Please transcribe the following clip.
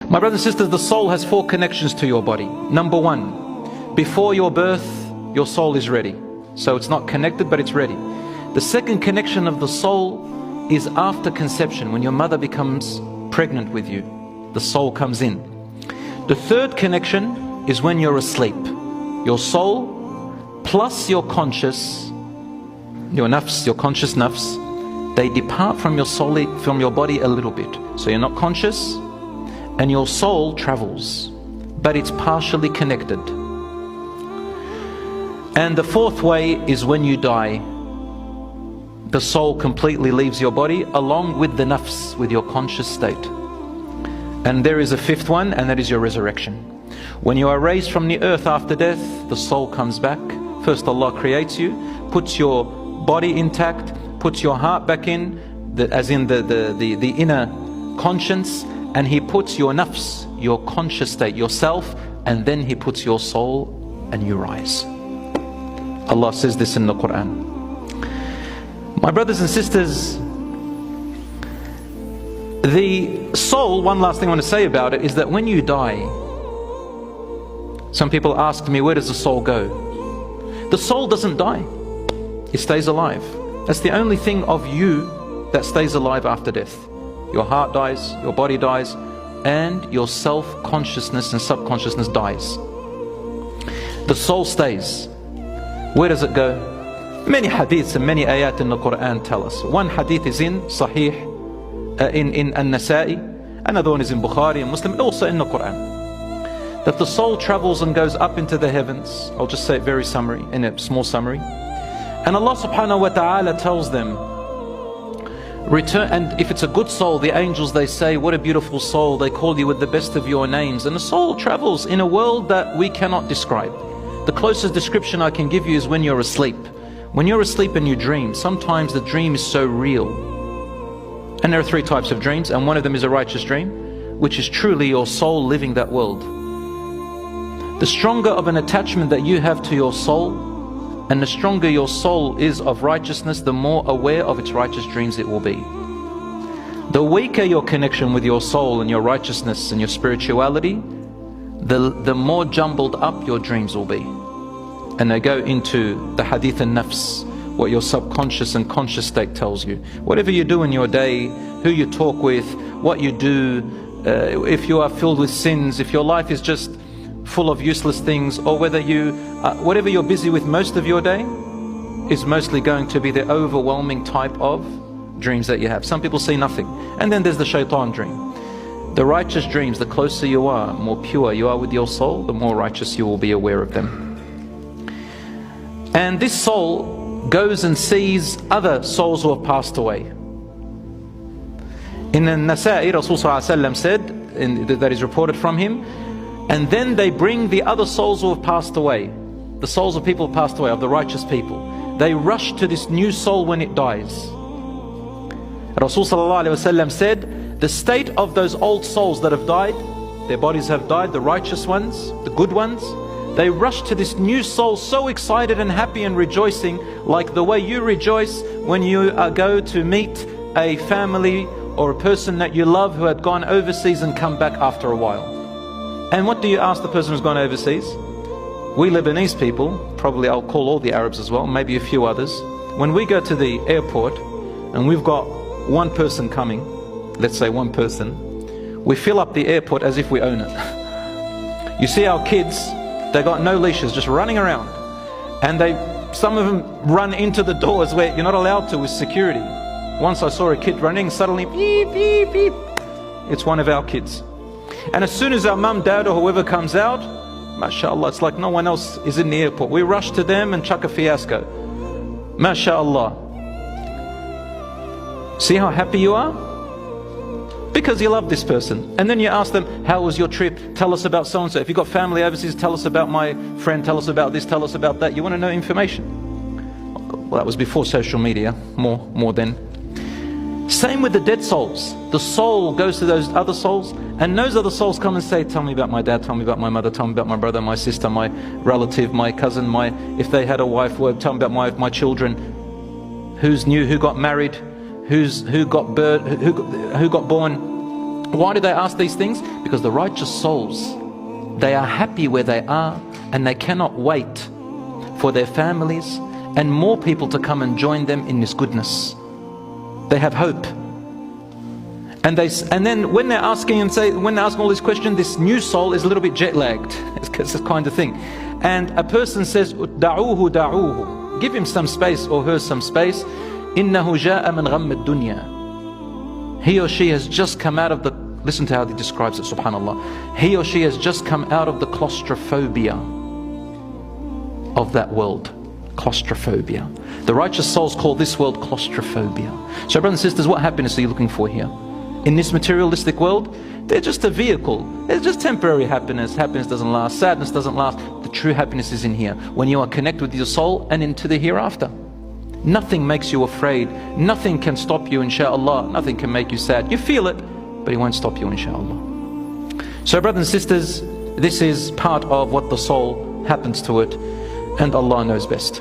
My brothers and sisters, the soul has 4 connections to your body. Number 1, before your birth, your soul is ready. So it's not connected, but it's ready. The second connection of the soul is after conception, when your mother becomes pregnant with you. The soul comes in. The third connection is when you're asleep. Your soul plus your conscious, your nafs, your conscious nafs, they depart from your soul, from your body a little bit. So you're not conscious, and your soul travels, but it's partially connected. And the fourth way is when you die. The soul completely leaves your body along with the nafs, with your conscious state. And there is a fifth one, and that is your resurrection. When you are raised from the earth after death, the soul comes back. First Allah creates you, puts your body intact, puts your heart back in, as in the inner conscience, and He puts your nafs, your conscious state, yourself, and then He puts your soul and you rise. Allah says this in the Quran. My brothers and sisters, the soul, one last thing I want to say about it is that when you die, some people ask me, where does the soul go? The soul doesn't die, it stays alive. That's the only thing of you that stays alive after death. Your heart dies, your body dies, and your self-consciousness and subconsciousness dies. The soul stays. Where does it go? Many hadiths and many ayat in the Quran tell us. One hadith is in Sahih, in An-Nasa'i, another one is in Bukhari and Muslim, and also in the Quran, that the soul travels and goes up into the heavens. I'll just say it very summary, in a small summary. And Allah subhanahu wa ta'ala tells them, return. And if it's a good soul, the angels, they say, what a beautiful soul, they call you with the best of your names. And the soul travels in a world that we cannot describe. The closest description I can give you is when you're asleep. When you're asleep and you dream, sometimes the dream is so real. And there are 3 types of dreams, and one of them is a righteous dream, which is truly your soul living that world. The stronger of an attachment that you have to your soul, and the stronger your soul is of righteousness, the more aware of its righteous dreams it will be. The weaker your connection with your soul and your righteousness and your spirituality, the more jumbled up your dreams will be. And they go into the hadith and nafs, what your subconscious and conscious state tells you. Whatever you do in your day, who you talk with, what you do, if you are filled with sins, if your life is just full of useless things, or whether whatever you're busy with most of your day is mostly going to be the overwhelming type of dreams that you have. Some people see nothing. And then there's the shaitan dream. The righteous dreams, the closer you are, more pure you are with your soul, the more righteous you will be aware of them. And this soul goes and sees other souls who have passed away. In An-Nasa'i, Rasul said, that is reported from him, and then they bring the other souls who have passed away, the souls of people who passed away, of the righteous people. They rush to this new soul when it dies. Rasul said, the state of those old souls that have died, their bodies have died, the righteous ones, the good ones, they rush to this new soul so excited and happy and rejoicing, like the way you rejoice when you go to meet a family or a person that you love who had gone overseas and come back after a while. And what do you ask the person who's gone overseas? We Lebanese people, probably I'll call all the Arabs as well, maybe a few others, when we go to the airport and we've got one person coming, let's say one person, we fill up the airport as if we own it. You see our kids, they got no leashes, just running around, and some of them run into the doors where you're not allowed to with security. Once I saw a kid running, suddenly beep beep beep, it's one of our kids. And as soon as our mum, dad or whoever comes out, mashallah, it's like no one else is in the airport. We rush to them and chuck a fiasco. Mashallah. See how happy you are? Because you love this person. And then you ask them, how was your trip? Tell us about so-and-so. If you've got family overseas, tell us about my friend, tell us about this, tell us about that. You want to know information. Well, that was before social media, more then. Same with the dead souls. The soul goes to those other souls, and those other souls come and say, tell me about my dad, tell me about my mother, tell me about my brother, my sister, my relative, my cousin, if they had a wife, tell me about my children. Who's new, who got married, who got born, Why do they ask these things? Because the righteous souls, they are happy where they are, and they cannot wait for their families and more people to come and join them in this goodness. They have hope. And then when they're asking all these questions, this new soul is a little bit jet lagged. It's a kind of thing. And a person says, "Da'uhu, da'uhu." Give him some space or her some space. "Innahu ja'a min ghamm ad-dunya." He or she has just come out of the, listen to how he describes it, subhanallah. He or she has just come out of the claustrophobia of that world. Claustrophobia. The righteous souls call this world claustrophobia. So brothers and sisters, what happiness are you looking for here? In this materialistic world, they're just a vehicle. It's just temporary happiness. Happiness doesn't last. Sadness doesn't last. The true happiness is in here, when you are connected with your soul and into the hereafter. Nothing makes you afraid. Nothing can stop you, inshaAllah. Nothing can make you sad. You feel it, but it won't stop you, inshaAllah. So brothers and sisters, this is part of what the soul happens to it, and Allah knows best.